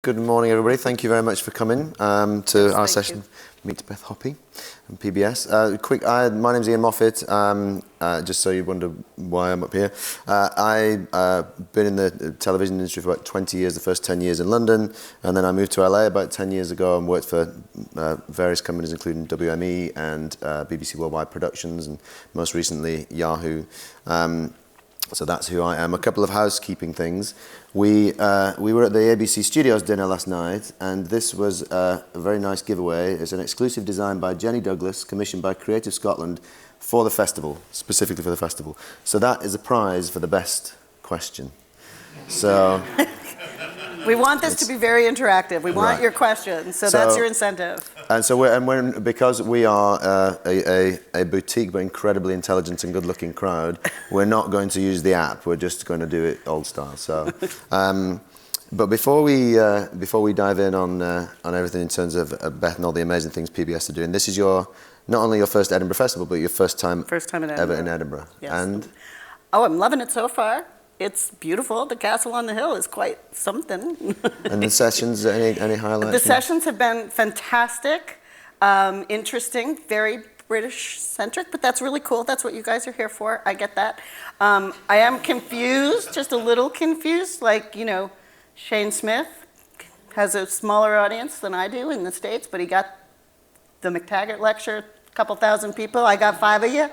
Good morning, everybody. Thank you very much for coming to our session. Meet Beth Hoppe from PBS. My name's Ian Moffat. Just so you wonder why I'm up here. I've been in the television industry for about 20 years, the first 10 years in London, and then I moved to LA about 10 years ago and worked for various companies, including WME and BBC Worldwide Productions, and most recently Yahoo. So that's who I am. A couple of housekeeping things. We were at the ABC Studios dinner last night, and this was a very nice giveaway. It's an exclusive design by Jenny Douglas, commissioned by Creative Scotland for the festival, specifically for the festival. So that is a prize for the best question. So we want this to be very interactive. We want your questions, so that's your incentive. And so because we are a boutique but incredibly intelligent and good-looking crowd, we're not going to use the app. We're just going to do it old style. So, but before we dive in on everything in terms of Beth and all the amazing things PBS are doing, this is not only your first Edinburgh Festival, but your first time ever in Edinburgh. Yes. And I'm loving it so far. It's beautiful. The castle on the hill is quite something. And the sessions, any highlights? The sessions have been fantastic, interesting, very British-centric, but that's really cool. That's what you guys are here for. I get that. I am confused, just a little confused. Like, Shane Smith has a smaller audience than I do in the States, but he got the McTaggart lecture, a couple thousand people. I got 5 of you.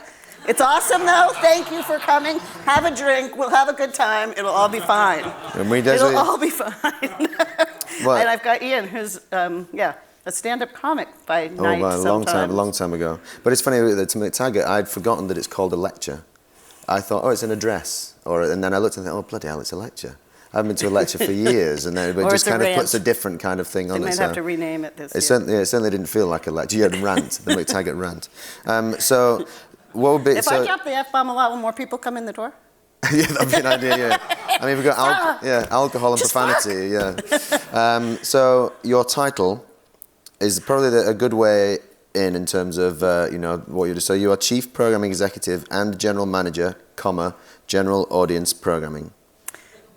It's awesome, though. Thank you for coming. Have a drink. We'll have a good time. It'll all be fine. It'll all be fine. And I've got Ian, who's, a stand-up comic by night sometimes. A long time ago. But it's funny, to McTaggart, I'd forgotten that it's called a lecture. I thought, it's an address. And then I looked and thought, bloody hell, it's a lecture. I haven't been to a lecture for years, and then it just kind of puts a different kind of thing on it. They might have to rename it this year. It certainly didn't feel like a lecture. You had rant, the McTaggart rant. So... If I drop the F-bomb a lot, will more people come in the door? Yeah, that'd be an idea, yeah. I mean, we've got alcohol and profanity, yeah. So your title is probably a good way in terms of, what you do. So you are Chief Programming Executive and General Manager, General Audience Programming.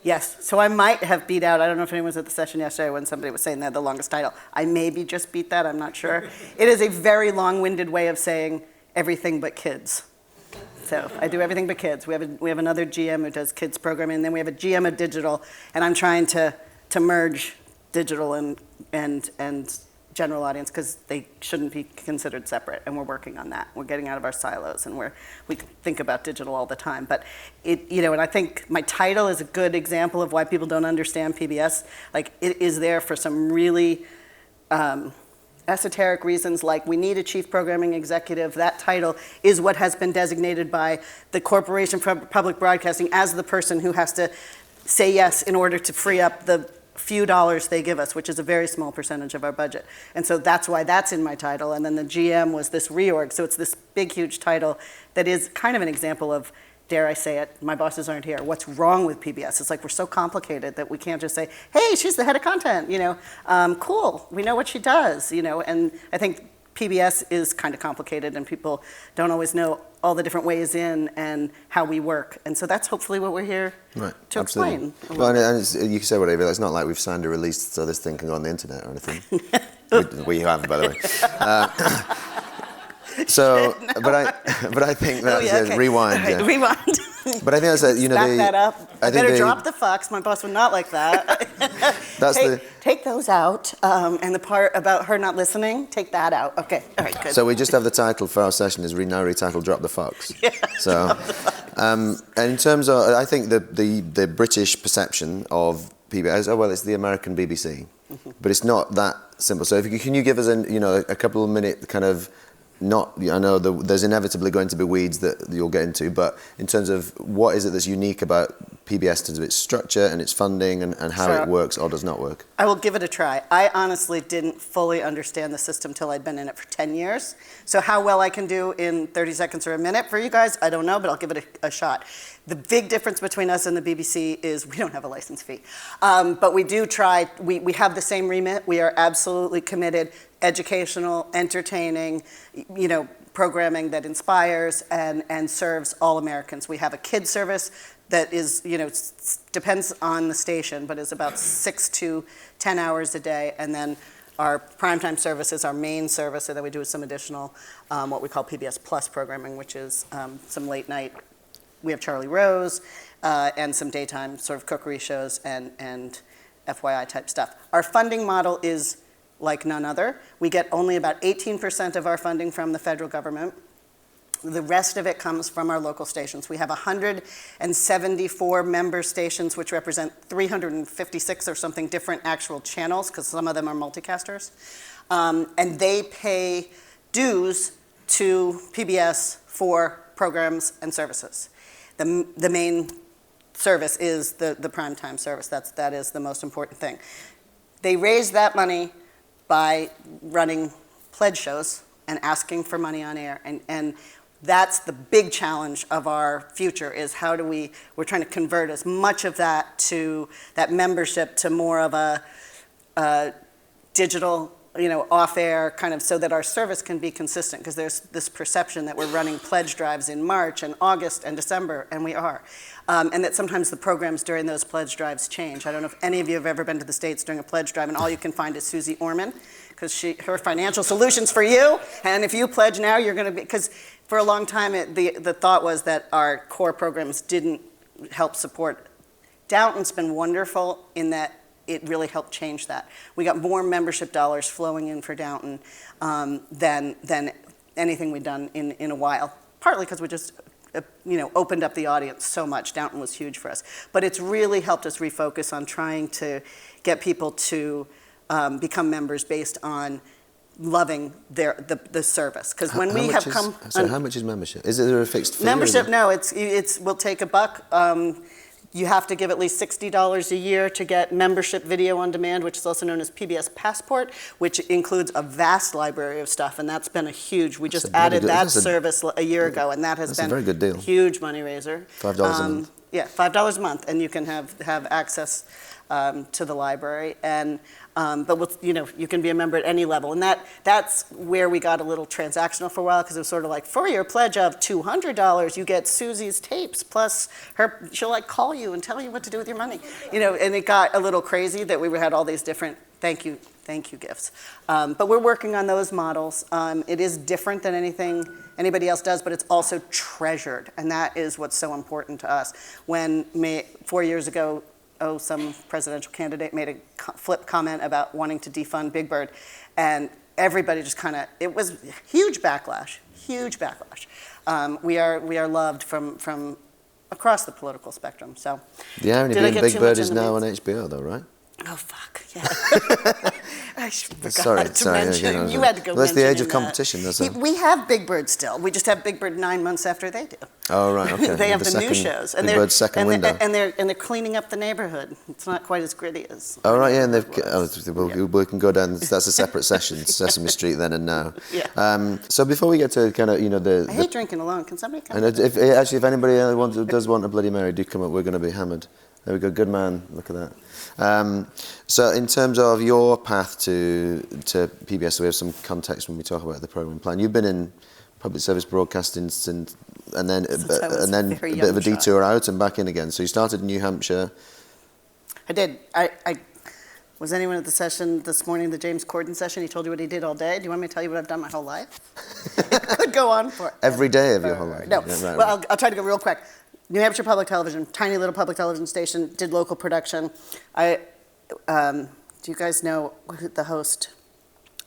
Yes, so I might have beat out, I don't know if anyone was at the session yesterday when somebody was saying they had the longest title. I maybe just beat that, I'm not sure. It is a very long-winded way of saying everything but kids. So I do everything but kids. We have another GM who does kids programming, and then we have a GM of digital, and I'm trying to merge digital and general audience because they shouldn't be considered separate, and we're working on that. We're getting out of our silos, and we think about digital all the time. But and I think my title is a good example of why people don't understand PBS. Like, it is there for some really esoteric reasons, like we need a chief programming executive. That title is what has been designated by the Corporation for Public Broadcasting as the person who has to say yes in order to free up the few dollars they give us, which is a very small percentage of our budget. And so that's why that's in my title. And then the GM was this reorg. So it's this big, huge title that is kind of an example of, dare I say it, my bosses aren't here. What's wrong with PBS? It's like we're so complicated that we can't just say, hey, she's the head of content, cool, we know what she does, and I think PBS is kind of complicated and people don't always know all the different ways in and how we work. And so that's hopefully what we're here to explain. Well, and you can say whatever, it's not like we've signed a release so this thing can go on the internet or anything. we have, by the way. So, but I think that's rewind. Right, yeah. Rewind. But I think that's back that up. I better drop the fucks. My boss would not like that. Take those out, and the part about her not listening, take that out. Okay, all right, good. So we just have the title for our session is now retitled "Drop the Fucks." Yeah. So, and in terms of, I think the British perception of PBS, it's the American BBC, but it's not that simple. So can you give us a couple of minute kind of. I know there's inevitably going to be weeds that you'll get into, but in terms of what is it that's unique about PBS in terms of its structure and its funding and how it works or does not work? I will give it a try. I honestly didn't fully understand the system till I'd been in it for 10 years. So how well I can do in 30 seconds or a minute for you guys, I don't know, but I'll give it a shot. The big difference between us and the BBC is we don't have a license fee. But we do try, we have the same remit. We are absolutely committed, educational, entertaining, programming that inspires and serves all Americans. We have a kids service that is, depends on the station, but is about 6 to 10 hours a day. And then our primetime service is our main service, and then we do some additional, what we call PBS Plus programming, which is some late night. We have Charlie Rose and some daytime sort of cookery shows and FYI type stuff. Our funding model is like none other. We get only about 18% of our funding from the federal government. The rest of it comes from our local stations. We have 174 member stations, which represent 356 or something different actual channels, because some of them are multicasters. And they pay dues to PBS for programs and services. The main service is the primetime service. That is the most important thing. They raise that money by running pledge shows and asking for money on air. And that's the big challenge of our future, is how do we're trying to convert as much of that membership to more of a digital, off-air kind of, so that our service can be consistent, because there's this perception that we're running pledge drives in March and August and December, and we are. And that sometimes the programs during those pledge drives change. I don't know if any of you have ever been to the States during a pledge drive, and all you can find is Susie Orman, because her financial solutions for you, and if you pledge now, you're going to be, because for a long time, the thought was that our core programs didn't help support. Downton's been wonderful in that it really helped change that. We got more membership dollars flowing in for Downton than anything we'd done in a while, partly because we just opened up the audience so much. Downton was huge for us. But it's really helped us refocus on trying to get people to become members based on loving the service. Because when we have come... So how much is membership? Is there a fixed fee? Membership, no, we'll take $1. You have to give at least $60 a year to get membership video on demand, which is also known as PBS Passport, which includes a vast library of stuff, and that's been a huge. We just added that service a year ago, and that has been a very good deal. Huge money raiser. $5 a month. Yeah, $5 a month, and you can have access to the library. And but you can be a member at any level, and that's where we got a little transactional for a while, because it was sort of like, for your pledge of $200, you get Susie's tapes plus she'll call you and tell you what to do with your money, and it got a little crazy that we had all these different thank you gifts. But we're working on those models. It is different than anything anybody else does, but it's also treasured, and that is what's so important to us. When 4 years ago, some presidential candidate made a flip comment about wanting to defund Big Bird, and everybody just it was huge backlash. We are loved from across the political spectrum. So the irony being Big Bird is now on HBO, though, right? Oh, fuck, yeah. I forgot to mention. You had to go That's the age of that. competition, isn't it? We have Big Bird still. We just have Big Bird 9 months after they do. Oh, right, okay. They have the new shows. Big Bird's second window. And they're cleaning up the neighborhood. It's not quite as gritty as... Oh, right, yeah, and we can go down, that's a separate session, Sesame Street then and now. Yeah. So before we get to I hate drinking alone. Can somebody come? And if anybody does want a Bloody Mary, do come up, we're going to be hammered. There we go, good man, look at that. So in terms of your path to PBS, so we have some context when we talk about the programme plan. You've been in public service broadcasting since, and then a bit of a detour out and back in again. So you started in New Hampshire. I did. Was anyone at the session this morning, the James Corden session? He told you what he did all day. Do you want me to tell you what I've done my whole life? It could go on for... Every day of your whole life? No. Yeah, right, well, I'll try to go real quick. New Hampshire Public Television, tiny little public television station, did local production. Do you guys know the host,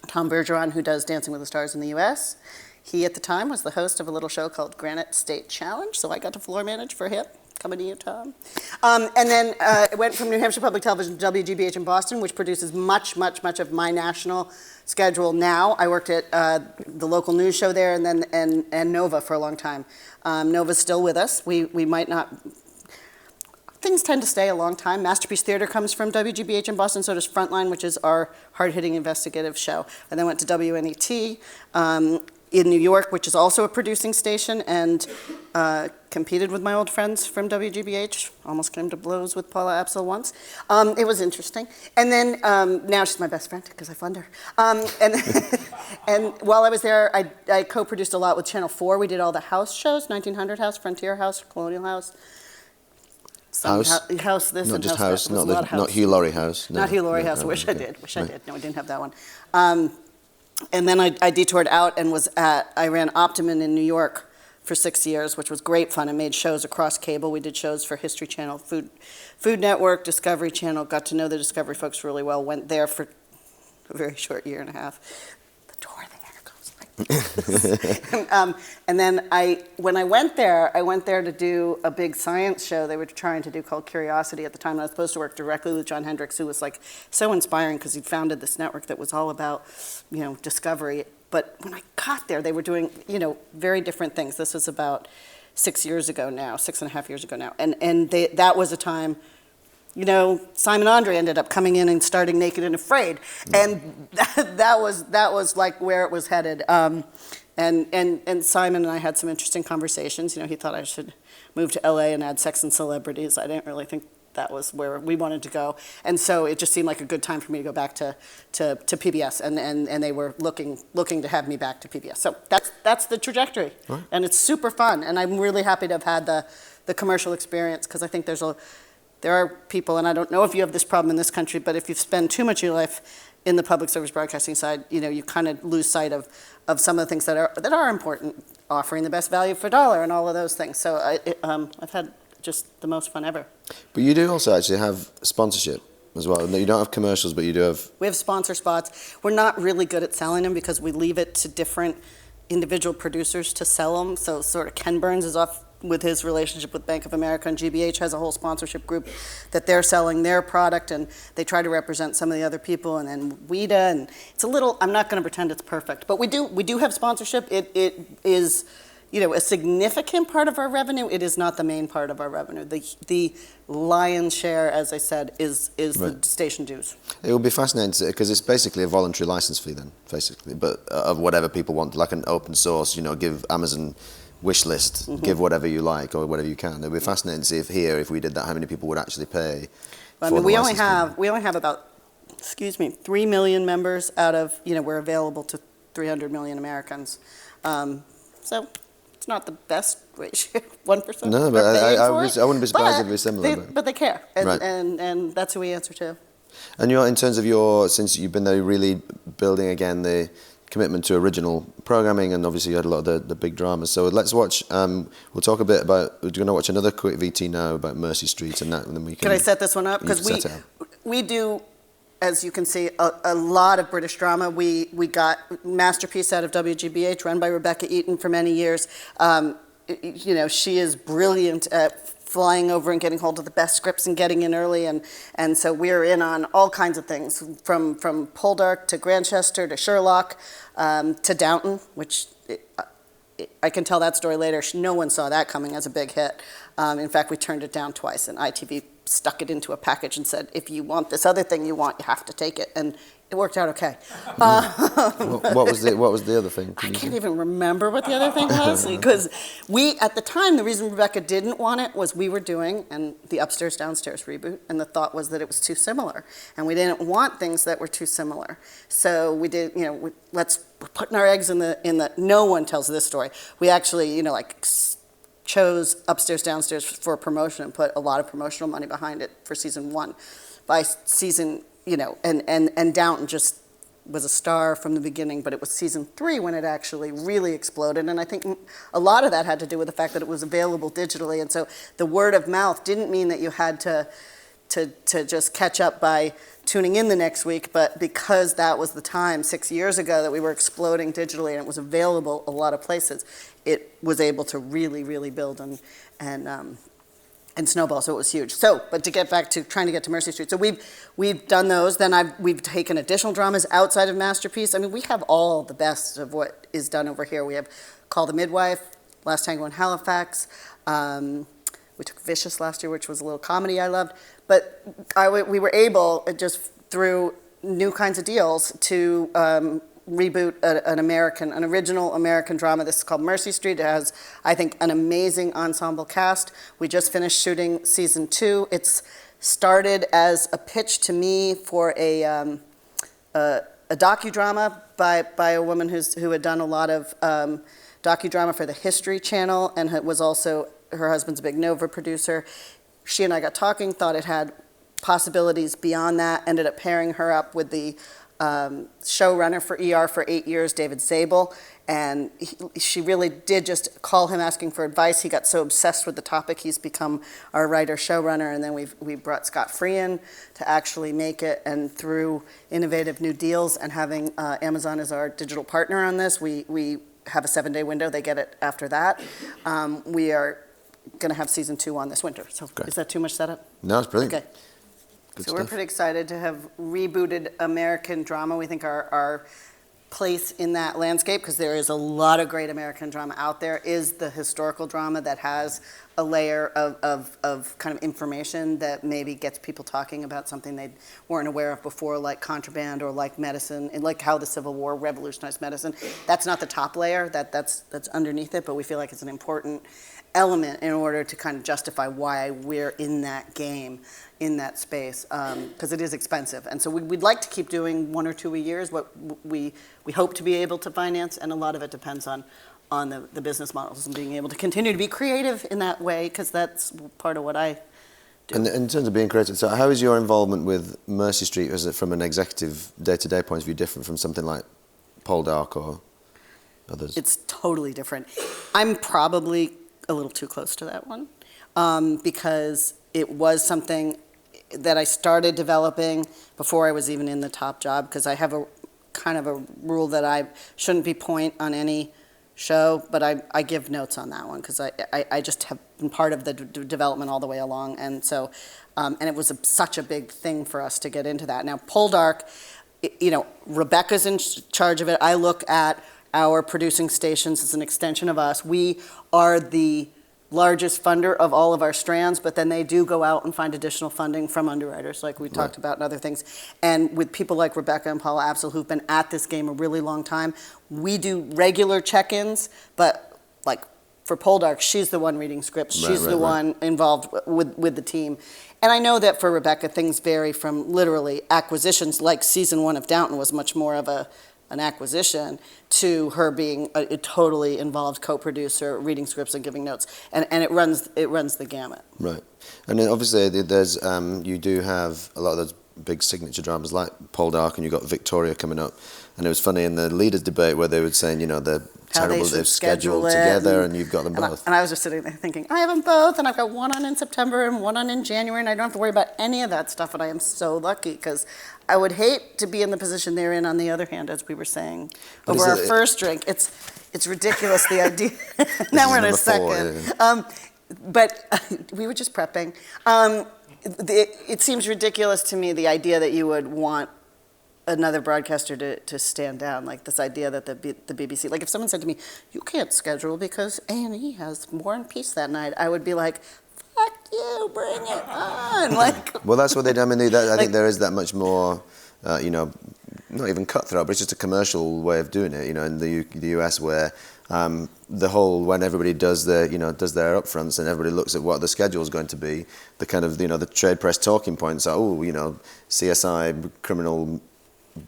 Tom Bergeron, who does Dancing with the Stars in the U.S.? He, at the time, was the host of a little show called Granite State Challenge, so I got to floor manage for him. Coming to you, Tom. And then it went from New Hampshire Public Television to WGBH in Boston, which produces much of my national schedule now. I worked at the local news show there, and Nova for a long time. Nova's still with us. We might not... Things tend to stay a long time. Masterpiece Theater comes from WGBH in Boston, so does Frontline, which is our hard-hitting investigative show. And then went to WNET in New York, which is also a producing station, and competed with my old friends from WGBH. Almost came to blows with Paula Absel once. It was interesting. And then now she's my best friend because I fund her. And while I was there, I co-produced a lot with Channel 4. We did all the house shows, 1900 House, Frontier House, Colonial House. House this not and just House that. not Hugh Laurie House. No, not Hugh Laurie House. no, Wish okay. I did. Wish I Right. did. No, I didn't have that one. And then I detoured out and I ran Optimum in New York for 6 years, which was great fun, and made shows across cable. We did shows for History Channel, Food Network, Discovery Channel. Got to know the Discovery folks really well. Went there for a very short year and a half. The door there goes like this. And then when I went there to do a big science show they were trying to do called Curiosity at the time. And I was supposed to work directly with John Hendricks, who was like so inspiring because he'd founded this network that was all about, discovery. But when I got there, they were doing, very different things. This was about 6 years ago now, 6.5 years ago now. And that was a time, Simon Andre ended up coming in and starting Naked and Afraid. And that was like where it was headed. And Simon and I had some interesting conversations. He thought I should move to LA and add Sex and Celebrities. I didn't really think that was where we wanted to go. And so it just seemed like a good time for me to go back to PBS. And they were looking to have me back to PBS. So that's the trajectory. Right. And it's super fun. And I'm really happy to have had the commercial experience, because I think there are people, and I don't know if you have this problem in this country, but if you spend too much of your life in the public service broadcasting side, you kind of lose sight of some of the things that are important, offering the best value for dollar and all of those things. So I've had just the most fun ever. But you do also actually have sponsorship as well. You don't have commercials, but you do have... We have sponsor spots. We're not really good at selling them because we leave it to different individual producers to sell them. So sort of Ken Burns is off with his relationship with Bank of America, and GBH has a whole sponsorship group that they're selling their product, and they try to represent some of the other people, and then WIDA, and it's a little, I'm not going to pretend it's perfect, but we do have sponsorship. It is, a significant part of our revenue. It is not the main part of our revenue. The lion's share, as I said, is right. The station dues. It will be fascinating because it's basically a voluntary license fee then, basically, but of whatever people want, like an open source, give Amazon wish list, give whatever you like or whatever you can. It'd be fascinating to see if we did that, how many people would actually pay. Well, I mean, we only have about 3 million members out of, we're available to 300 million Americans. So it's not the best ratio, 1%. No, but I wouldn't be surprised if it was similar. But they care, and, right. and that's who we answer to. And in terms of since you've been there, really building again the commitment to original programming, and obviously you had a lot of the big dramas. So let's watch, we'll talk a bit about, we're going to watch another quick VT now about Mercy Street and that, and then we can... Can I set this one up? Because we do, as you can see, a lot of British drama. We got Masterpiece out of WGBH, run by Rebecca Eaton for many years. She is brilliant at flying over and getting hold of the best scripts and getting in early, and so we're in on all kinds of things, from Poldark to Grantchester to Sherlock to Downton, which I can tell that story later. No one saw that coming as a big hit. In fact, we turned it down twice, and ITV stuck it into a package and said, if you want this other thing you have to take it. And it worked out okay. What was the other thing? I can't even remember what the other thing was, because at the time, the reason Rebecca didn't want it was we were doing the Upstairs Downstairs reboot, and the thought was that it was too similar, and we didn't want things that were too similar. So we did, we're putting our eggs in the. No one tells this story. We actually, chose Upstairs Downstairs for promotion and put a lot of promotional money behind it for season 1. By season. And Downton just was a star from the beginning, but it was season 3 when it actually really exploded. And I think a lot of that had to do with the fact that it was available digitally. And so the word of mouth didn't mean that you had to just catch up by tuning in the next week, but because that was the time 6 years ago that we were exploding digitally and it was available a lot of places, it was able to really, really build and snowball, so it was huge. So, but to get back to trying to get to Mercy Street, so we've done those. Then we've taken additional dramas outside of Masterpiece. I mean, we have all the best of what is done over here. We have Call the Midwife, Last Tango in Halifax. We took Vicious last year, which was a little comedy I loved. But we were able, just through new kinds of deals, to reboot an original American drama. This is called Mercy Street. It has, I think, an amazing ensemble cast. We just finished shooting season 2. It's started as a pitch to me for a docudrama by a woman who had done a lot of docudrama for the History Channel and was also, her husband's a big Nova producer. she and I got talking, thought it had possibilities beyond that, ended up pairing her up with the showrunner for ER for 8 years, David Zabel, and she really did just call him asking for advice. He got so obsessed with the topic, he's become our writer-showrunner, and then we brought Scott Free in to actually make it, and through innovative new deals and having Amazon as our digital partner on this, we have a 7-day window. They get it after that. We are going to have season 2 on this winter. So Great. Is that too much setup? No, it's brilliant. Okay. Good So stuff. we're pretty excited to have rebooted American drama. We think our place in that landscape, because there is a lot of great American drama out there, is the historical drama that has a layer of kind of information that maybe gets people talking about something they weren't aware of before, like contraband or like medicine, and like how the Civil War revolutionized medicine. That's not the top layer, that's underneath it, but we feel like it's an important element in order to kind of justify why we're in that game, in that space, because it is expensive. And so we'd like to keep doing 1 or 2 a year is what we hope to be able to finance, and a lot of it depends on the business models and being able to continue to be creative in that way, because that's part of what I do. And in terms of being creative, so how is your involvement with Mercy Street, is it from an executive day-to-day point of view different from something like Poldark or others? It's totally different. I'm probably a little too close to that one, because it was something that I started developing before I was even in the top job, because I have a kind of a rule that I shouldn't be point on any show, but I give notes on that one, because I just have been part of the development all the way along, and so, and it was such a big thing for us to get into that. Now, Poldark, Rebecca's in charge of it. I look at our producing stations as an extension of us. We are the largest funder of all of our strands, but then they do go out and find additional funding from underwriters, like we talked about, and other things. And with people like Rebecca and Paula Absol, who've been at this game a really long time, we do regular check-ins, but like for Poldark, she's the one reading scripts. She's the one involved with the team. And I know that for Rebecca, things vary from literally acquisitions, like season 1 of Downton was much more of an acquisition, to her being a totally involved co-producer, reading scripts and giving notes, and it runs the gamut. Right, and then obviously there's you do have a lot of those big signature dramas like Poldark, and you've got Victoria coming up, and it was funny in the leaders' debate where they were saying, they're terrible, they've scheduled together, and you've got them both. And I was just sitting there thinking, I have them both, and I've got one on in September and one on in January, and I don't have to worry about any of that stuff, and I am so lucky, because I would hate to be in the position they're in, on the other hand, as we were saying over our first drink. It's ridiculous, the idea. Now we're in a second. But we were just prepping. It seems ridiculous to me, the idea that you would want another broadcaster to stand down, like this idea that the BBC, like if someone said to me, you can't schedule because A&E has War and Peace that night, I would be like, fuck you, bring it on. Like, well, that's what they do. I mean, I think there is that much more, not even cutthroat, but it's just a commercial way of doing it. In the US, where the whole, when everybody does their upfronts and everybody looks at what the schedule is going to be, the kind of the trade press talking points are, CSI, Criminal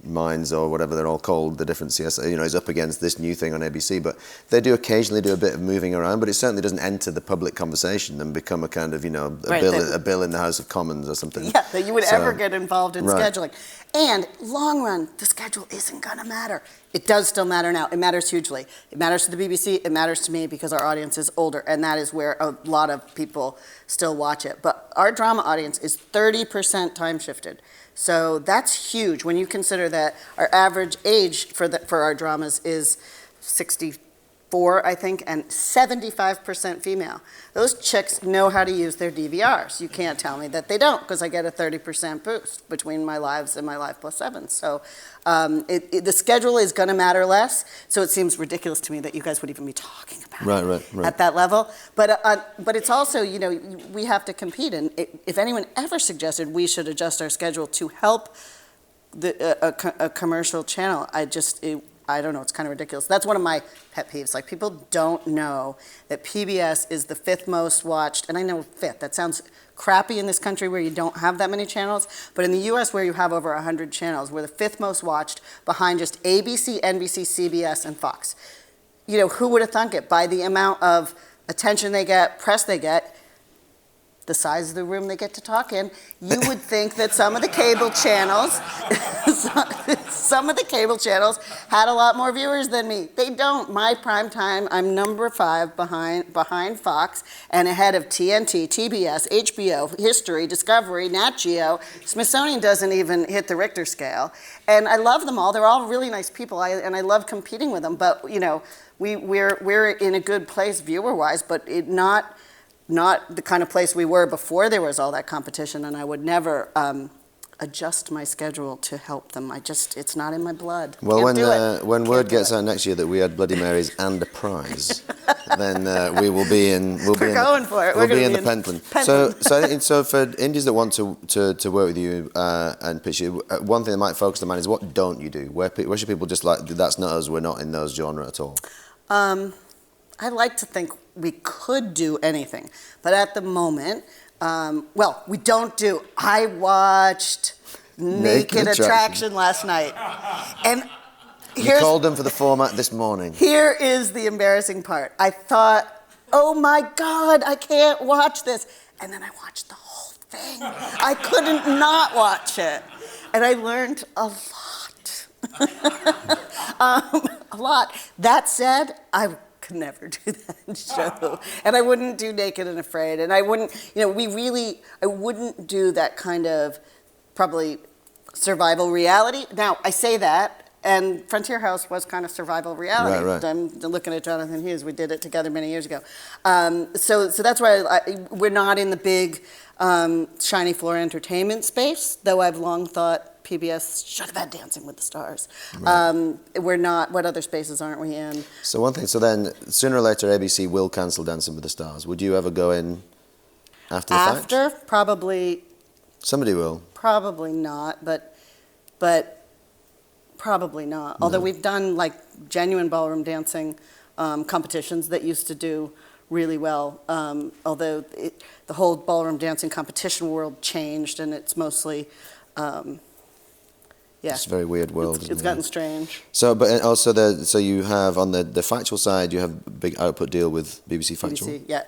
Minds, or whatever they're all called, the different CSI, is up against this new thing on ABC. But they do occasionally do a bit of moving around, but it certainly doesn't enter the public conversation and become a kind of, a bill in the House of Commons or something. Yeah, that you would ever get involved in scheduling. And long run, the schedule isn't going to matter. It does still matter now. It matters hugely. It matters to the BBC. It matters to me because our audience is older, and that is where a lot of people still watch it. But our drama audience is 30% time shifted. So that's huge when you consider that our average age for our dramas is 64, I think, and 75% female. Those chicks know how to use their DVRs. You can't tell me that they don't, because I get a 30% boost between my lives and my Live Plus 7. So the schedule is going to matter less. So it seems ridiculous to me that you guys would even be talking about it at that level. But it's also, we have to compete. And if anyone ever suggested we should adjust our schedule to help a commercial channel, I don't know, it's kind of ridiculous. That's one of my pet peeves. Like, people don't know that PBS is the 5th most watched, and I know 5th, that sounds crappy in this country where you don't have that many channels, but in the US where you have over 100 channels, we're the 5th most watched, behind just ABC, NBC, CBS, and Fox. Who would have thunk it? By the amount of attention they get, press they get, the size of the room they get to talk in, you would think that some of the cable channels, had a lot more viewers than me. They don't. My prime time, I'm number 5 behind Fox and ahead of TNT, TBS, HBO, History, Discovery, Nat Geo. Smithsonian doesn't even hit the Richter scale. And I love them all. They're all really nice people, and I love competing with them. But, we're in a good place viewer-wise, but not the kind of place we were before there was all that competition, and I would never adjust my schedule to help them. It's not in my blood. Well, when word gets out next year that we had Bloody Marys and a prize, then we will be in. We'll be in the Pentland. So for indies that want to work with you and pitch you, one thing they might focus them on is what don't you do? Where should people just like, that's not us, we're not in those genre at all? I like to think we could do anything, but at the moment, we don't do. I watched Naked Attraction last night, and you called them for the format this morning. Here is the embarrassing part. I thought, oh my God, I can't watch this, and then I watched the whole thing. I couldn't not watch it, and I learned a lot. A lot. That said, I could never do that show, and I wouldn't do Naked and Afraid, and I wouldn't, I wouldn't do that kind of probably survival reality. Now, I say that, and Frontier House was kind of survival reality. Right. I'm looking at Jonathan Hughes. We did it together many years ago. So that's why we're not in the big shiny floor entertainment space, though I've long thought PBS should have had Dancing with the Stars. Right. We're not. What other spaces aren't we in? So one thing. So then, sooner or later, ABC will cancel Dancing with the Stars. Would you ever go in after the fact? After? Probably. Somebody will. Probably not, but probably not. No. Although we've done like genuine ballroom dancing competitions that used to do really well. Although the whole ballroom dancing competition world changed, and it's mostly. It's a very weird world. It's gotten strange. So, but also so you have on the factual side, you have a big output deal with BBC Factual. BBC, yeah.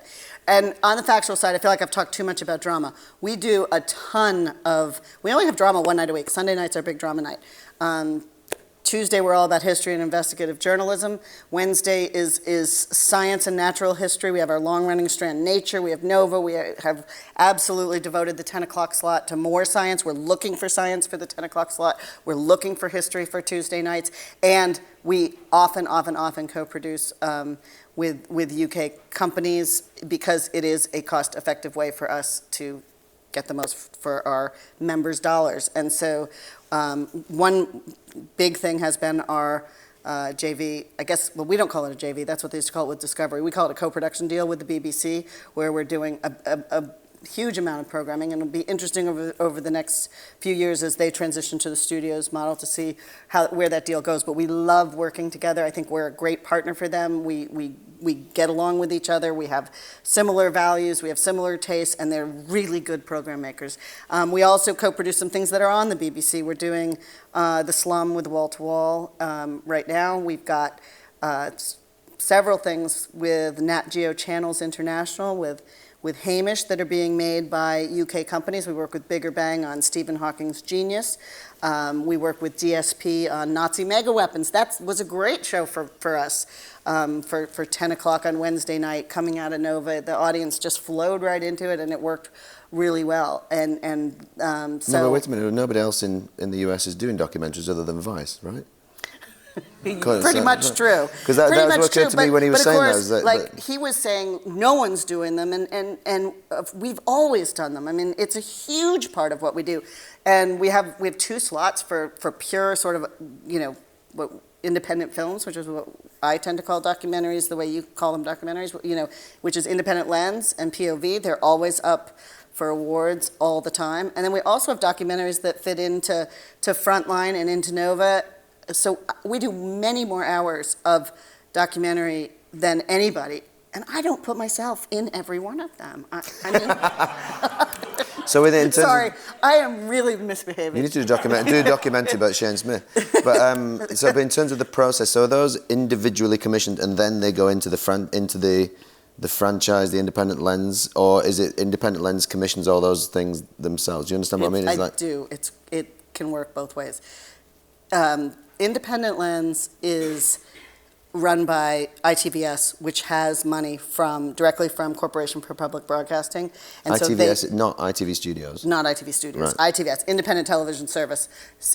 And on the factual side, I feel like I've talked too much about drama. We do a ton of. We only have drama one night a week. Sunday night's our big drama night. Tuesday, we're all about history and investigative journalism. Wednesday is science and natural history. We have our long-running strand, Nature. We have Nova. We have absolutely devoted the 10 o'clock slot to more science. We're looking for science for the 10 o'clock slot. We're looking for history for Tuesday nights. And we often co-produce with UK companies because it is a cost-effective way for us to get the most for our members' dollars. And so one big thing has been our JV, I guess, well, we don't call it a JV, that's what they used to call it with Discovery. We call it a co-production deal with the BBC, where we're doing a huge amount of programming, and it'll be interesting over the next few years as they transition to the studios model to see where that deal goes. But we love working together. I think we're a great partner for them. We get along with each other. We have similar values. We have similar tastes, and they're really good program makers. We also co-produce some things that are on the BBC. We're doing The Slum with Wall to Wall right now. We've got several things with Nat Geo Channels International, with Hamish that are being made by UK companies. We work with Bigger Bang on Stephen Hawking's Genius. We work with DSP on Nazi mega weapons. That was a great show for us for 10 o'clock on Wednesday night coming out of Nova. The audience just flowed right into it, and it worked really well. And so. No, but wait a minute. Nobody else in the US is doing documentaries other than Vice, right? Pretty much true. Because that was what occurred to me when he was saying that. He was saying no one's doing them, and we've always done them. I mean, it's a huge part of what we do, and we have 2 slots for pure sort of independent films, which is what I tend to call documentaries, the way you call them documentaries, which is independent lens and POV. They're always up for awards all the time, and then we also have documentaries that fit into Frontline and into Nova. So we do many more hours of documentary than anybody, and I don't put myself in every one of them. I mean, so in terms sorry, I am really misbehaving. You need to do a documentary about Shane Smith. But in terms of the process, so are those individually commissioned, and then they go into the the franchise, the independent lens, or is it independent lens commissions all those things themselves? Do you understand what I mean? I do. It can work both ways. Independent lens is run by ITVS, which has money directly from Corporation for Public Broadcasting. And ITVS, not ITV Studios? Not ITV Studios. Right. ITVS, Independent Television Service.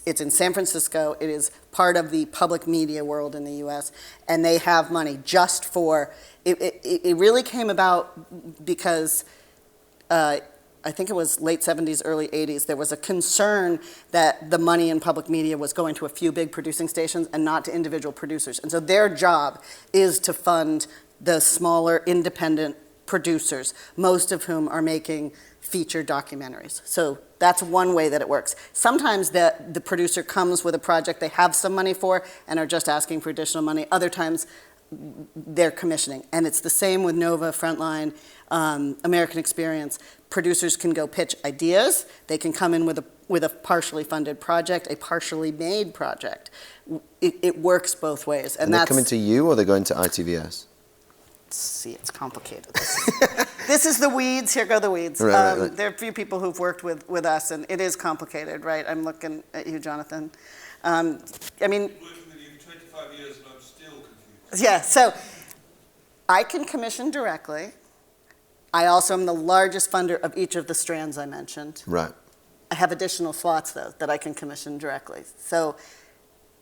It's in San Francisco. It is part of the public media world in the U.S., and they have money just for... It really came about because... I think it was late 70s, early 80s, there was a concern that the money in public media was going to a few big producing stations and not to individual producers. And so their job is to fund the smaller independent producers, most of whom are making feature documentaries. So that's one way that it works. Sometimes the producer comes with a project they have some money for and are just asking for additional money. Other times they're commissioning. And it's the same with Nova, Frontline, American Experience. Producers can go pitch ideas. They can come in with a partially funded project, a partially made project. It works both ways. And they're coming to you, or they're going to ITVS? See, it's complicated. This is the weeds. Here go the weeds. Right. There are a few people who've worked with us, and it is complicated, right? I'm looking at you, Jonathan. I mean... Working with you for 25 years, and I'm still confused. Yeah, so I can commission directly. I also am the largest funder of each of the strands I mentioned. Right. I have additional slots, though, that I can commission directly. So,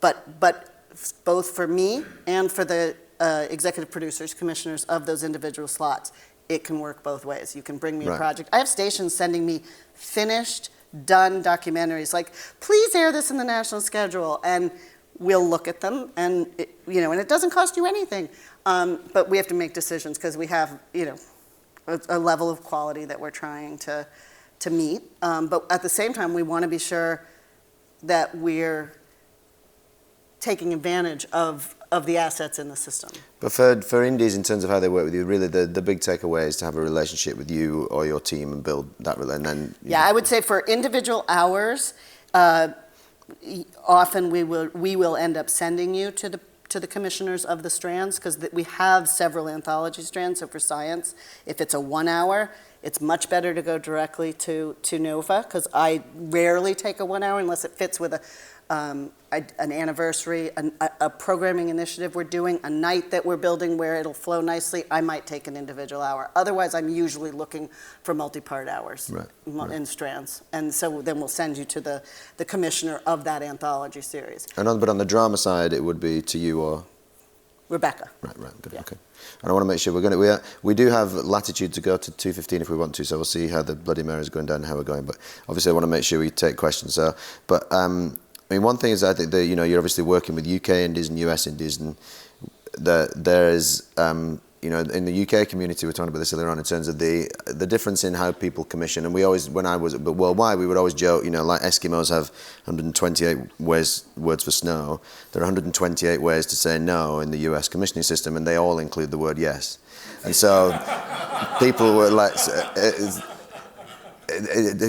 but both for me and for the executive producers, commissioners of those individual slots, it can work both ways. You can bring me a project. I have stations sending me finished, done documentaries, like, please air this in the national schedule, and we'll look at them, and and it doesn't cost you anything. But we have to make decisions because we have, a level of quality that we're trying to meet. But at the same time, we want to be sure that we're taking advantage of the assets in the system. But for indies, in terms of how they work with you, really the big takeaway is to have a relationship with you or your team and build that relationship. And then I would say for individual hours, often we will end up sending you to the commissioners of the strands, because we have several anthology strands. So for science, if it's a 1 hour, it's much better to go directly to Nova, because I rarely take a 1 hour unless it fits with an anniversary, a programming initiative we're doing, a night that we're building where it'll flow nicely. I might take an individual hour. Otherwise, I'm usually looking for multi-part hours in strands. And so then we'll send you to the commissioner of that anthology series. But on the drama side, it would be to you or? Rebecca. Right, good, okay. And I want to make sure we do have latitude to go to 2:15 if we want to, so we'll see how the Bloody Mary is going down and how we're going. But obviously I want to make sure we take questions. So, but one thing is, I think that you're obviously working with UK indies and US indies, and there is in the UK community, we were talking about this earlier on in terms of the difference in how people commission. And we always, when I was at Worldwide, we would always joke, like Eskimos have 128 words for snow. There are 128 ways to say no in the US commissioning system, and they all include the word yes. And so people were like,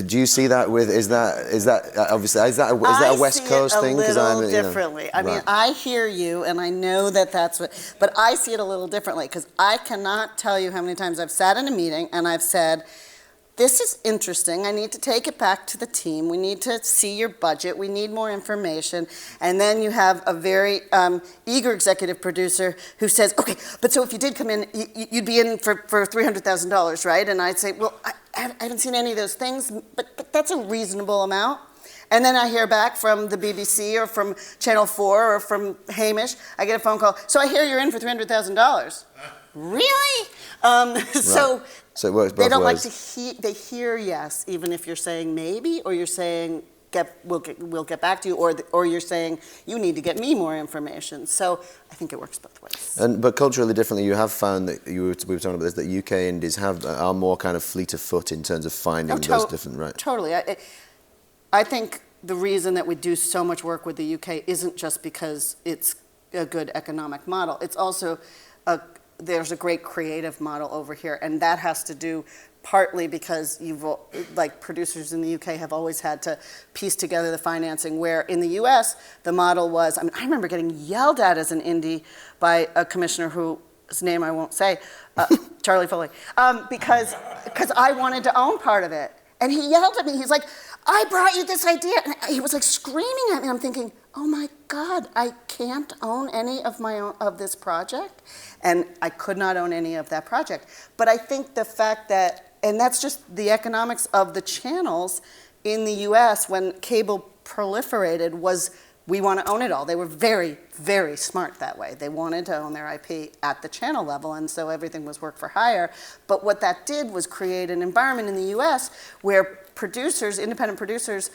do you see that with, is that obviously, is that a West Coast thing? I see it a little differently. I mean, I hear you, and I know that's what, but I see it a little differently, because I cannot tell you how many times I've sat in a meeting and I've said, this is interesting, I need to take it back to the team, we need to see your budget, we need more information, and then you have a very eager executive producer who says, okay, but so if you did come in, you'd be in for $300,000, right? And I'd say, well, I haven't seen any of those things, but that's a reasonable amount. And then I hear back from the BBC or from Channel 4 or from Hamish, I get a phone call, so I hear you're in for $300,000. Really? So it works both they don't ways. like to they hear yes, even if you're saying maybe, or you're saying we'll get back to you, or you're saying you need to get me more information. So I think it works both ways. But culturally differently, you have found that we were talking about this, that UK indies are more kind of fleet of foot in terms of finding those different, right? Totally. I think the reason that we do so much work with the UK isn't just because it's a good economic model. It's also there's a great creative model over here, and that has to do partly because producers in the UK have always had to piece together the financing, where in the US the model was, I remember getting yelled at as an indie by a commissioner who name I won't say, Charlie Foley, because I wanted to own part of it. And he yelled at me. He's like, I brought you this idea. And he was like screaming at me. I'm thinking, oh my God, I can't own any of this project. And I could not own any of that project. But I think the fact that, and that's just the economics of the channels in the US when cable proliferated, was we want to own it all. They were very, very smart that way. They wanted to own their IP at the channel level, and so everything was work for hire. But what that did was create an environment in the US where producers, independent producers,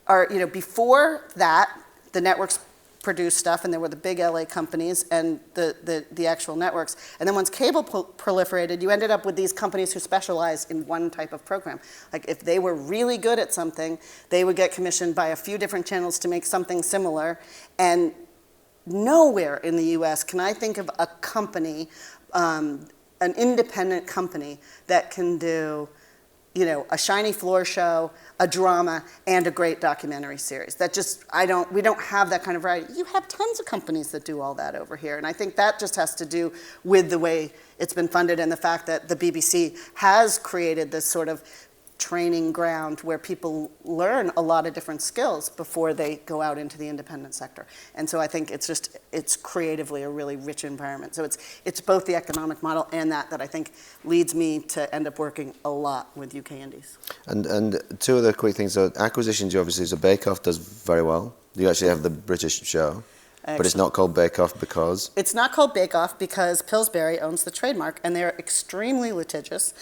are, before that, the networks produced stuff, and there were the big LA companies and the actual networks. And then once cable proliferated, you ended up with these companies who specialized in one type of program. Like if they were really good at something, they would get commissioned by a few different channels to make something similar. And nowhere in the US can I think of a company, an independent company, that can do a shiny floor show, a drama, and a great documentary series. That just, we don't have that kind of variety. You have tons of companies that do all that over here, and I think that just has to do with the way it's been funded and the fact that the BBC has created this sort of training ground where people learn a lot of different skills before they go out into the independent sector. And so I think it's creatively a really rich environment. So it's both the economic model and that I think leads me to end up working a lot with UK indies. And two other quick things. So acquisitions, obviously, so Bake Off does very well. You actually have the British show. Excellent. But it's not called Bake Off because? It's not called Bake Off because Pillsbury owns the trademark, and they're extremely litigious.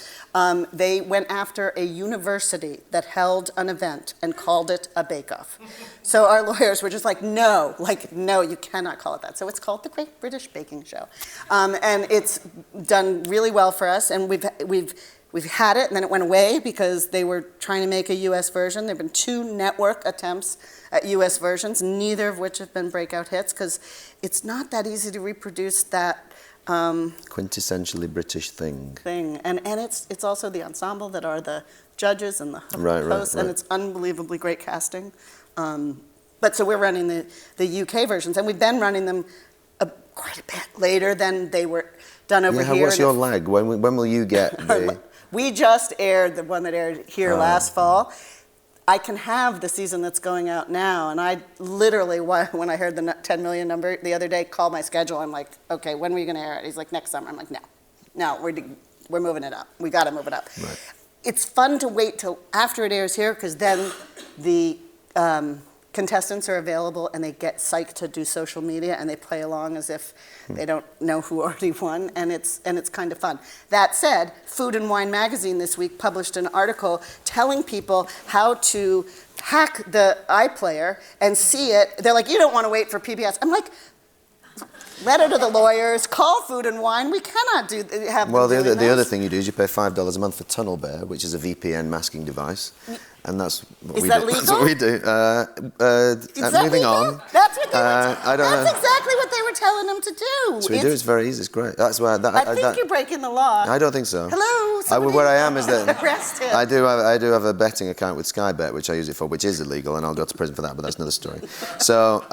They went after a university that held an event and called it a Bake Off. So our lawyers were just like, no, you cannot call it that. So it's called the Great British Baking Show. And it's done really well for us, and we've had it, and then it went away because they were trying to make a US version. There have been 2 network attempts at US versions, neither of which have been breakout hits, because it's not that easy to reproduce that quintessentially British thing. And it's also the ensemble that are the judges and the hosts, and it's unbelievably great casting. But so we're running the UK versions, and we've been running them quite a bit later than they were done over here. What's your lag? When will you get the... We just aired the one that aired here last fall. I can have the season that's going out now, and I literally, when I heard the 10 million number the other day, called my schedule. I'm like, okay, when are you going to air it? He's like, next summer. I'm like, no, we're moving it up. We got to move it up. Right. It's fun to wait till after it airs here, because then the contestants are available and they get psyched to do social media and they play along as if they don't know who already won, and it's kind of fun. That said, Food and Wine magazine this week published an article telling people how to hack the iPlayer and see it. They're like, you don't want to wait for PBS. I'm like, letter to the lawyers, call Food and Wine. We cannot have Well, them the other thing you do is you pay $5 a month for Tunnel Bear, which is a VPN masking device. And that's what we do. Legal? That's what we do. Is that moving legal? on. That's what they were I don't know. That's exactly what they were telling them to do. So we do. It's very easy. It's great. That's why. I think you're breaking the law. I don't think so. Hello. Where I am is that arrest him. I do have a betting account with Sky Bet, which I use it for, which is illegal, and I'll go to prison for that. But that's another story. So,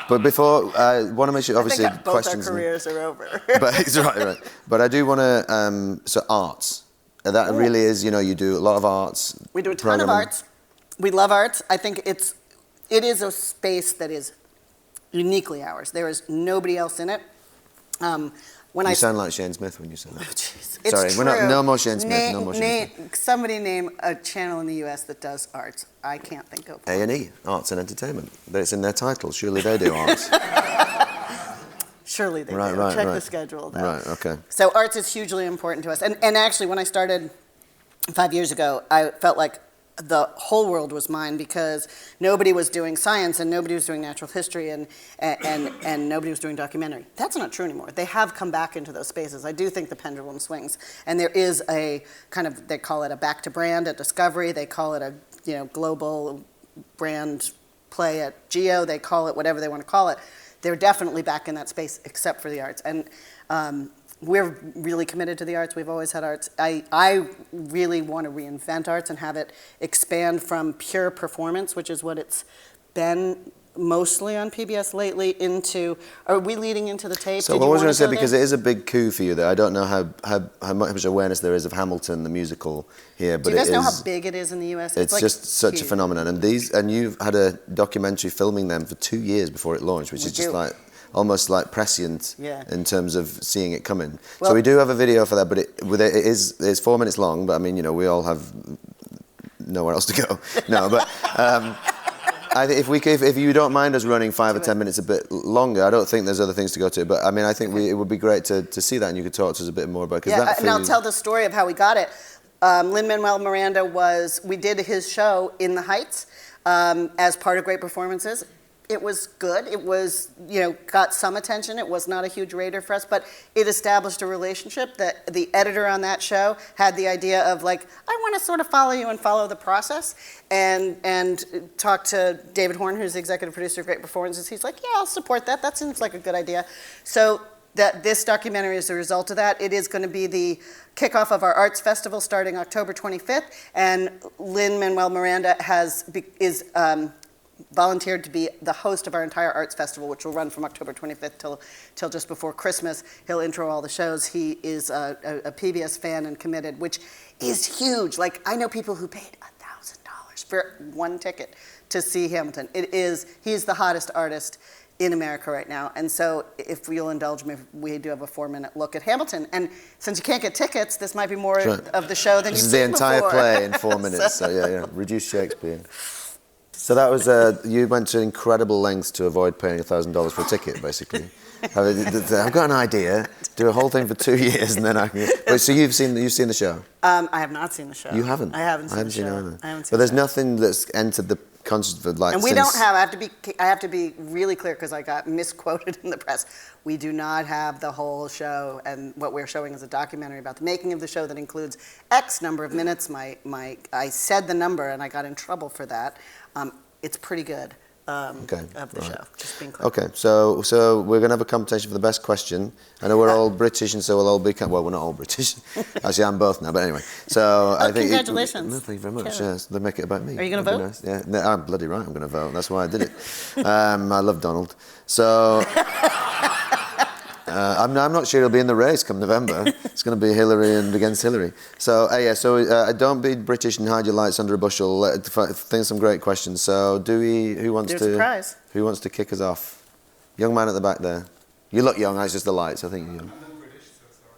but before I want to make sure, obviously, I think both questions. our careers are over. But it's right. But I do want to. So arts. That really is. You do a lot of arts. We do a ton of arts. We love arts. I think it is a space that is uniquely ours. There is nobody else in it. You sound like Shane Smith when you say that. Oh, geez. Sorry, it's we're true. no more Shane Smith. No more Shane Smith. Somebody name a channel in the US that does arts. I can't think of one. A&E, Arts and Entertainment. But it's in their title. Surely they do arts. Surely they do. Check the schedule, though. Right, okay. So arts is hugely important to us. And actually, when I started 5 years ago, I felt like the whole world was mine, because nobody was doing science and nobody was doing natural history and nobody was doing documentary. That's not true anymore. They have come back into those spaces. I do think the pendulum swings, and there is a kind of, they call it a back to brand at Discovery. They call it a global brand play at Geo. They call it whatever they want to call it. They're definitely back in that space, except for the arts. And we're really committed to the arts. We've always had arts. I really want to reinvent arts and have it expand from pure performance, which is what it's been mostly on PBS lately into, are we leading into the tape? So what was I going to say, because it is a big coup for you there. I don't know how much awareness there is of Hamilton, the musical, here, but do you guys know how big it is in the US? It's like just such huge. a phenomenon. And you've had a documentary filming them for 2 years before it launched, which is just like almost like prescient in terms of seeing it coming. Well, so we do have a video for that, but it's 4 minutes long, but I mean, we all have nowhere else to go. No, but I think if you don't mind us running 5 or 10 minutes a bit longer, I don't think there's other things to go to. But I mean, I think it would be great to see that, and you could talk to us a bit more about it. And I'll tell the story of how we got it. Lin-Manuel Miranda we did his show in the Heights as part of Great Performances. It was good. It was, got some attention. It was not a huge rater for us, but it established a relationship that the editor on that show had the idea of like, I want to sort of follow you and follow the process, and talk to David Horn, who's the executive producer of Great Performances. He's like, yeah, I'll support that. That seems like a good idea. So this documentary is a result of that. It is going to be the kickoff of our arts festival starting October 25th, and Lin-Manuel Miranda is volunteered to be the host of our entire arts festival, which will run from October 25th till just before Christmas. He'll intro all the shows. He is a PBS fan and committed, which is huge. Like, I know people who paid $1,000 for one ticket to see Hamilton. He's the hottest artist in America right now. And so if you'll indulge me, we do have a 4-minute look at Hamilton. And since you can't get tickets, this might be more of the show than you've seen before. This is the entire play in 4 minutes, so yeah, reduce Shakespeare. So that was, you went to incredible lengths to avoid paying $1,000 for a ticket, basically. I've got an idea, do a whole thing for 2 years, and then I can... Wait, so you've seen the show? I have not seen the show. You haven't? I haven't seen the show. I haven't seen it either. But there's nothing that's entered the conscious of like... And we don't have, I have to be really clear because I got misquoted in the press. We do not have the whole show, and what we're showing is a documentary about the making of the show that includes X number of minutes. I said the number and I got in trouble for that. It's pretty good of the show, just being clear. Okay, so we're going to have a competition for the best question. I know we're all British, and so we'll all be... Well, we're not all British. Actually, I'm both now, but anyway. So I think... Congratulations. Thank you very much. Yes, they make it about me. Are you going to vote? Nice. Yeah, no, I'm bloody right, I'm going to vote. That's why I did it. I love Donald. So... I'm not sure he'll be in the race come November. It's going to be Hillary and against Hillary. So, don't be British and hide your lights under a bushel. Think some great questions. So, who wants to kick us off? Young man at the back there. You look young, it's just the lights, I think you're young. I'm not British, so sorry.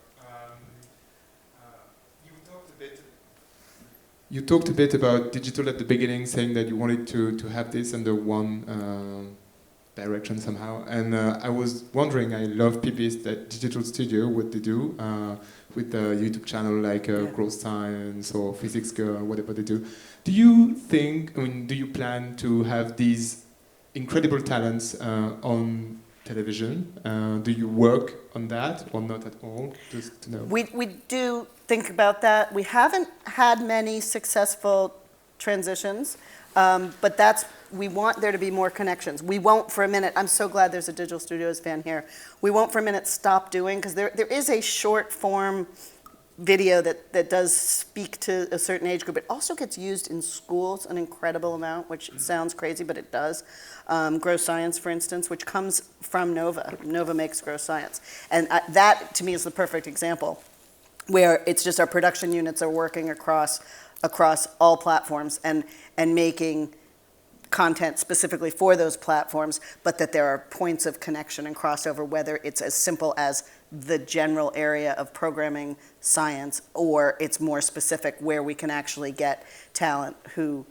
You talked a bit about digital at the beginning, saying that you wanted to have this under one direction somehow, and I was wondering, I love PBS, that digital studio, what they do with the YouTube channel like Growth Science or Physics Girl, whatever they do. Do you plan to have these incredible talents on television? Do you work on that or not at all? Just to know. We do think about that. We haven't had many successful transitions, but we want there to be more connections. We won't for a minute, I'm so glad there's a Digital Studios fan here, we won't for a minute stop doing, because there is a short form video that does speak to a certain age group. It also gets used in schools an incredible amount, which sounds crazy, but it does. Grow Science, for instance, which comes from Nova. Nova makes Grow Science. And that, to me, is the perfect example, where it's just our production units are working across all platforms and making content specifically for those platforms, but that there are points of connection and crossover, whether it's as simple as the general area of programming science, or it's more specific where we can actually get talent who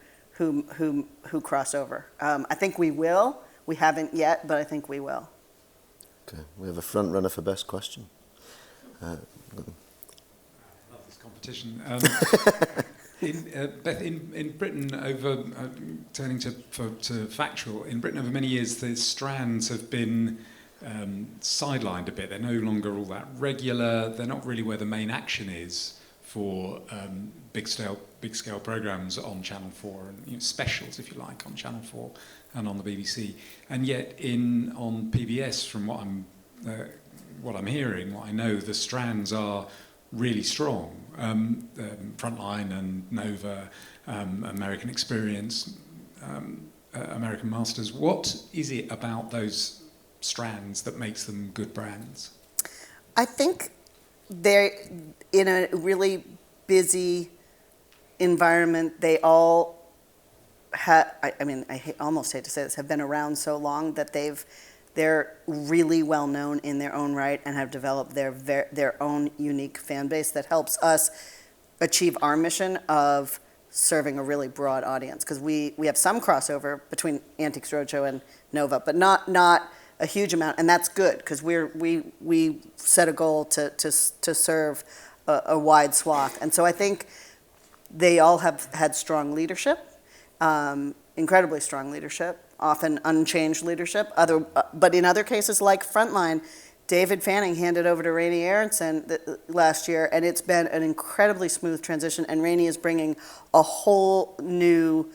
cross over. I think we will. We haven't yet, but I think we will. Okay, we have a front runner for best question. Love this competition. Beth, in Britain, over turning to factual, in Britain over many years, the strands have been sidelined a bit. They're no longer all that regular. They're not really where the main action is for big scale programs on Channel 4 and specials, if you like, on Channel 4 and on the BBC. And yet, on PBS, from what I'm hearing, what I know, the strands are really strong. Frontline and Nova, American Experience, American Masters. What is it about those strands that makes them good brands? I think they're in a really busy environment. They all almost hate to say this, have been around so long that they're really well known in their own right and have developed their own unique fan base that helps us achieve our mission of serving a really broad audience. Because we have some crossover between Antiques Roadshow and Nova, but not a huge amount, and that's good because we set a goal to serve a wide swath. And so I think they all have had strong leadership, incredibly strong leadership, often unchanged leadership. But in other cases, like Frontline, David Fanning handed over to Rainey Aronson last year, and it's been an incredibly smooth transition, and Rainey is bringing a whole new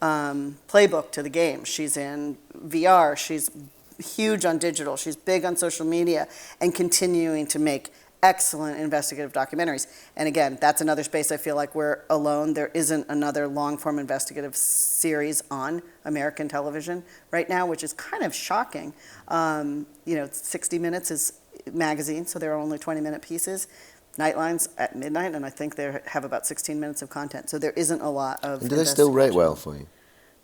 playbook to the game. She's in VR, she's huge on digital, she's big on social media, and continuing to make excellent investigative documentaries. And again, that's another space I feel like we're alone. There isn't another long-form investigative series on American television right now, which is kind of shocking. 60 Minutes is magazine, so there are only 20-minute pieces. Nightline's at midnight, and I think they have about 16 minutes of content. So there isn't a lot of. And do they still rate well for you?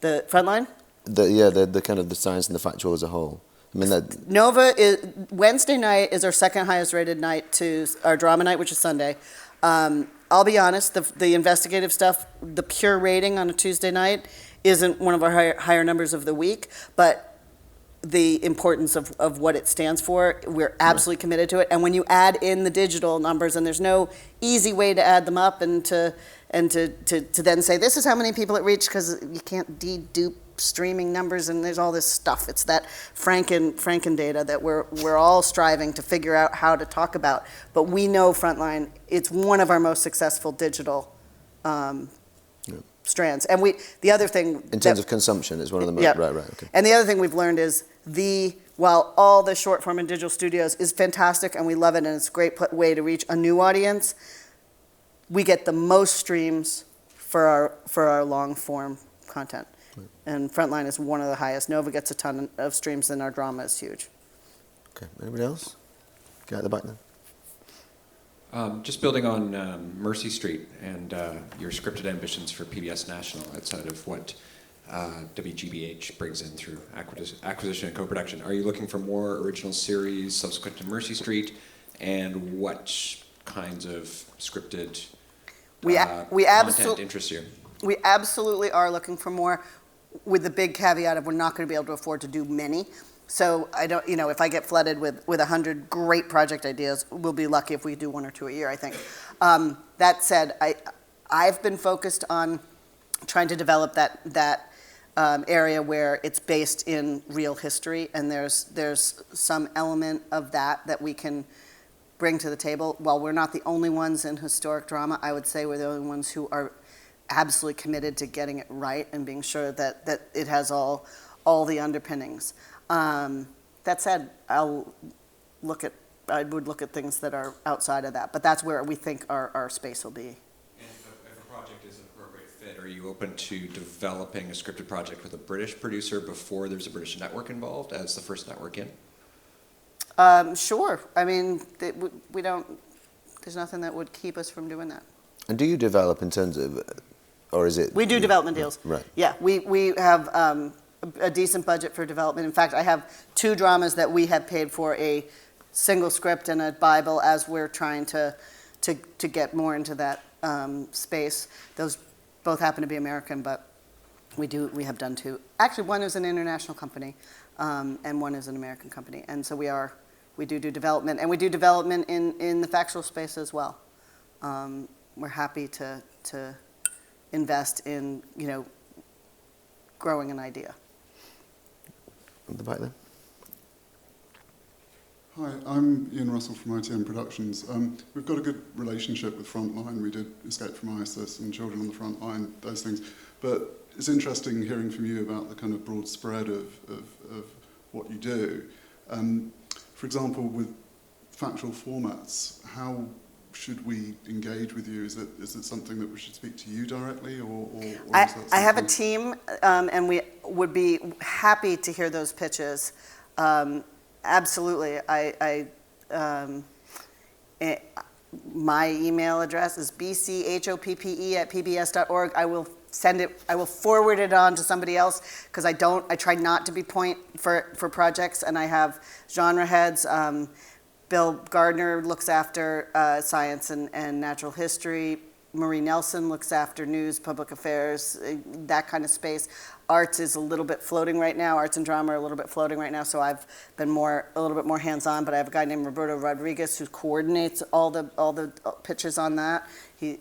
The Frontline? The kind of the science and the factual as a whole. I mean, Nova is Wednesday night is our second highest rated night to our drama night, which is Sunday. I'll be honest, the investigative stuff, the pure rating on a Tuesday night isn't one of our higher numbers of the week, but the importance of what it stands for, we're absolutely committed to it. And when you add in the digital numbers, and there's no easy way to add them up and to then say this is how many people it reached, because you can't dedupe streaming numbers, and there's all this stuff. It's that Franken data that we're all striving to figure out how to talk about. But we know Frontline, it's one of our most successful digital strands. And the other thing in terms of consumption, is one of the most right. Okay. And the other thing we've learned is while all the short form and digital studios is fantastic and we love it and it's a great way to reach a new audience, we get the most streams for our long form content. And Frontline is one of the highest. Nova gets a ton of streams, and our drama is huge. Okay, anybody else? Guy at the back then. Just building on Mercy Street and your scripted ambitions for PBS National outside of what WGBH brings in through acquisition and co-production. Are you looking for more original series subsequent to Mercy Street, and what kinds of scripted content interests you? We absolutely are looking for more, with the big caveat of we're not going to be able to afford to do many. So I don't, if I get flooded with 100 great project ideas, we'll be lucky if we do 1 or 2 a year, I think. That said, I've been focused on trying to develop that area where it's based in real history, and there's some element of that we can bring to the table. While we're not the only ones in historic drama, I would say we're the only ones who are absolutely committed to getting it right and being sure that it has all the underpinnings. That said, I would look at things that are outside of that, but that's where we think our space will be. And if a project is an appropriate fit, are you open to developing a scripted project with a British producer before there's a British network involved as the first network in? Sure. I mean, we don't. There's nothing that would keep us from doing that. And do you develop in terms of, or is it? We do development deals. Right. Yeah, we have a decent budget for development. In fact, I have 2 dramas that we have paid for a single script and a Bible as we're trying to get more into that space. Those both happen to be American, but we have done 2. Actually, one is an international company, and one is an American company. And so we do development, and we do development in the factual space as well. We're happy to invest in, growing an idea. At the back there. Hi, I'm Ian Russell from ITM Productions. We've got a good relationship with Frontline. We did Escape from ISIS and Children on the Front Line, those things. But it's interesting hearing from you about the kind of broad spread of what you do. For example, with factual formats, how should we engage with you? Is it something that we should speak to you directly, or is that I have a something- team, and we would be happy to hear those pitches. Absolutely. My email address is bchoppe@pbs.org. I will send it. I will forward it on to somebody else because I try not to be point for projects, and I have genre heads. Bill Gardner looks after science and natural history. Marie Nelson looks after news, public affairs, that kind of space. Arts is a little bit floating right now. Arts and drama are a little bit floating right now, so I've been a little bit more hands-on, but I have a guy named Roberto Rodriguez who coordinates all the pitches on that. So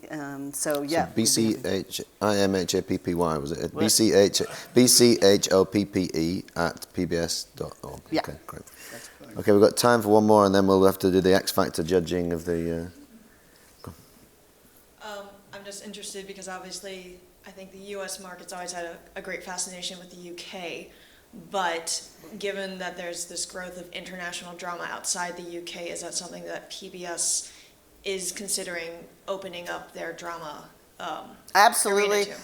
So BCHIMHAPPY, was it? BCHOPPE@pbs.org. Yeah. Okay, great. Okay, we've got time for one more, and then we'll have to do the X Factor judging of the... I'm just interested because obviously I think the US market's always had a great fascination with the UK, but given that there's this growth of international drama outside the UK, is that something that PBS is considering opening up their drama Absolutely. arena to?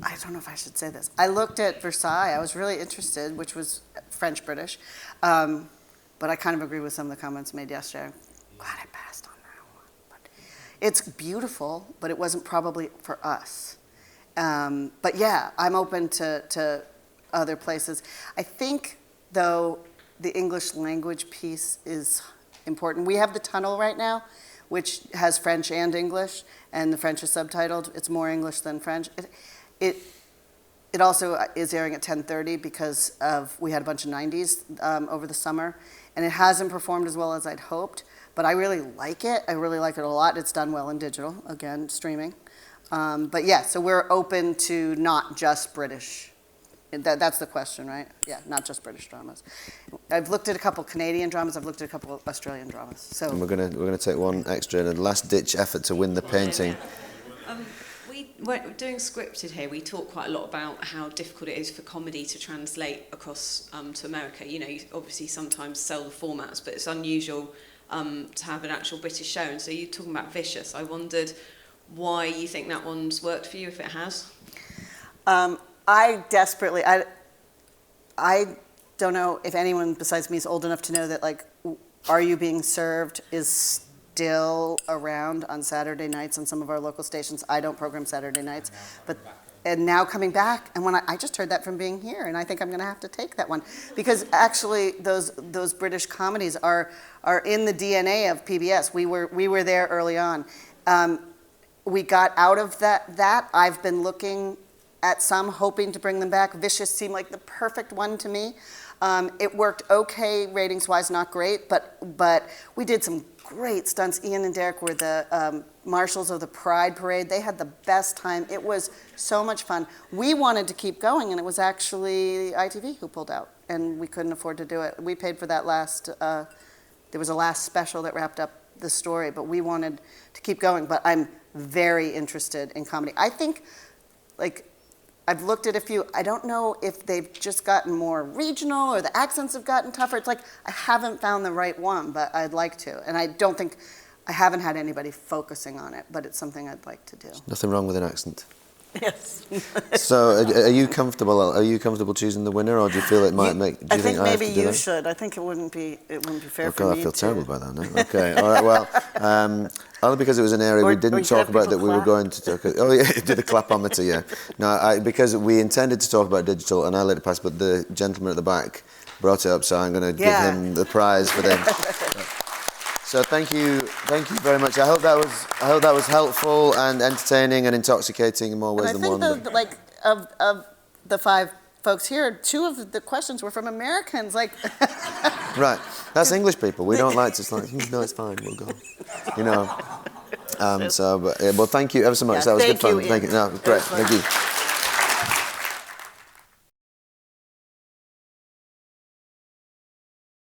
I don't know if I should say this. I looked at Versailles. I was really interested, which was French-British, but I kind of agree with some of the comments made yesterday. I'm glad I passed on that one. But it's beautiful, but it wasn't probably for us. But yeah, I'm open to other places. I think, though, the English language piece is important. We have the Tunnel right now, which has French and English, and the French is subtitled. It's more English than French. It also is airing at 10:30 because we had a bunch of 90s over the summer, and it hasn't performed as well as I'd hoped, but I really like it. I really like it a lot. It's done well in digital, again, streaming. But yeah, so we're open to not just British. That's the question, right? Yeah, not just British dramas. I've looked at a couple Canadian dramas. I've looked at a couple Australian dramas. So And we're gonna take one extra in a last-ditch effort to win the painting. We're doing scripted here. We talk quite a lot about how difficult it is for comedy to translate across to America. You know, you obviously sometimes sell the formats, but it's unusual to have an actual British show. And so you're talking about Vicious. I wondered why you think that one's worked for you, if it has. I don't know if anyone besides me is old enough to know that, like, Are You Being Served is still around on Saturday nights on some of our local stations. I don't program Saturday nights, and now coming back. And when I just heard that from being here, and I think I'm going to have to take that one because actually those British comedies are in the DNA of PBS. We were there early on. We got out of that. I've been looking at some, hoping to bring them back. Vicious seemed like the perfect one to me. It worked okay ratings-wise, not great, but we did some great stunts. Ian and Derek were the marshals of the Pride Parade. They had the best time. It was so much fun. We wanted to keep going, and it was actually ITV who pulled out, and we couldn't afford to do it. We paid for that last, there was a last special that wrapped up the story, but we wanted to keep going. But I'm very interested in comedy. I think, like, I've looked at a few. I don't know if they've just gotten more regional or the accents have gotten tougher. It's like I haven't found the right one, but I'd like to. And I haven't had anybody focusing on it, but it's something I'd like to do. Nothing wrong with an accent. Yes. So, are you comfortable? Are you comfortable choosing the winner, or do you feel it might make? Do you think I have maybe to do you that? should. I think it wouldn't be fair for God, me. I feel terrible about that now. Okay, all right. Well, only because it was an area we didn't talk about that we were going to talk. Oh yeah, did the clapometer? Yeah. No, because we intended to talk about digital, and I let it pass, but the gentleman at the back brought it up, so I'm going to give him the prize for them. So thank you very much. I hope that was helpful and entertaining and intoxicating in more ways than one. I think of the five folks here, 2 of the questions were from Americans. Like, right, that's English people. We don't like to no, it's fine. We'll go. You know. Well, thank you ever so much. Yeah, that was good thank fun. you, Thank you. No, great. Thank you.